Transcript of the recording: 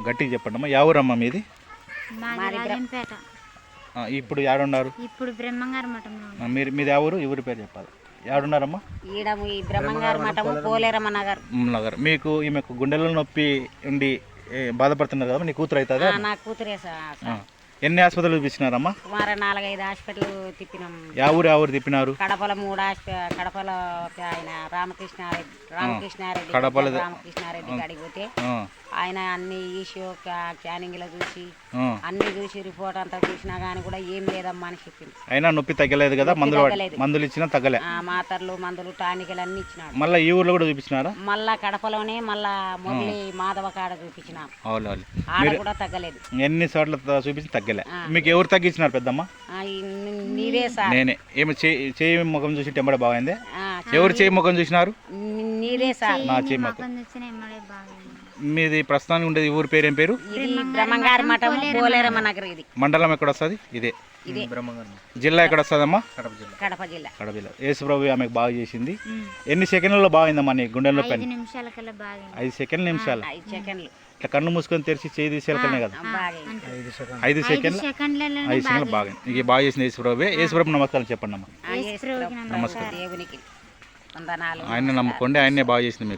గట్టిగా చెప్పండి అమ్మా. యా ఊరమ్మా మీది? మాది రాజంపేట. ఇప్పుడు యాడున్నారు? ఇప్పుడు బ్రహ్మంగారు మఠంలో ఉన్నాం. మీది యా ఊరు? ఈ ఊరి పేరు చెప్పాలి. యాడున్నారమ్మా? ఈడ ఈ బ్రహ్మంగారు మఠము పోలేరమ్మ నగర్. నగర్. మీకు ఈమెకు గుండెల్లో నొప్పి ఉండి బాధపడుతున్నారు కదా, నీ కూతురు అవుతుందా? నా కూతురే సార్. ఎన్ని హాస్పిటల్ చూపించినారమ్మా? సుమారు 4-5 హాస్పిటల్ తిప్పినాం. యా ఊరు తిప్పినారు? కడపలో 3 కడపలో ఆయన రామకృష్ణారెడ్డి కాడికి పోతే ఆయన అన్ని ఈషో క్యానింగ్లో చూసి అన్ని చూసి రిపోర్ట్ అంతా చూసినా కానీ కూడా ఏం లేదమ్మా అని చెప్పింది. అయినా నొప్పి తగ్గలేదు కదా? మందులు ఇచ్చినా తగ్గలే? మాతర్లు మందులు టానికలు అన్ని ఇచ్చినాడు. మళ్ళీ ఈ ఊర్లో కూడా చూపించినారా? మళ్ళా కడపలోనే మళ్ళా మురళి మాధవ కాడ చూపించినాం. ఆడ కూడా తగ్గలేదు. ఎన్ని చోట్ల చూపించి తగ్గలే. మీకు ఎవరు తగ్గించినారు పెద్దమ్మ? నీవే సార్. నేనే. ఏమి చేయి ముఖం చూసి టెంబడే బాగైందే? ఎవరు చేయి ముఖం చూసినారు? నీదే సార్. నా చేయి ముఖం. మీది ప్రస్తుతానికి ఉండేది ఊరి పేరు ఏం పేరు? బ్రహ్మంగారి మఠం పోలేరమ్మ నగర్. ఇది మండలం ఎక్కడ వస్తుంది? ఇదే. జిల్లా ఎక్కడ వస్తుందమ్మా? కడప జిల్లా. యేసుప్రభు ఆమెకు బాగా చేసింది. ఎన్ని సెకండ్లలో బాగుందమ్మా నీ గుండె నొప్పి? 5 సెకండ్లు. నిమిషాలు. ఇట్లా కళ్ళు మూసుకొని తెరిచి చేయి తీసేయాలనే కదా? 5 సెకండ్లు. 5 సెకండ్లు బాగా. ఇక బాగా చేసింది యేసుప్రభు. యేసుప్రభు నమస్కారం చెప్పండి అమ్మా. నమస్కారం. దేవునికి వందనాలు. ఆయన్ని నమ్ముకోండి, ఆయన్నే బాగా చేసింది మీకు.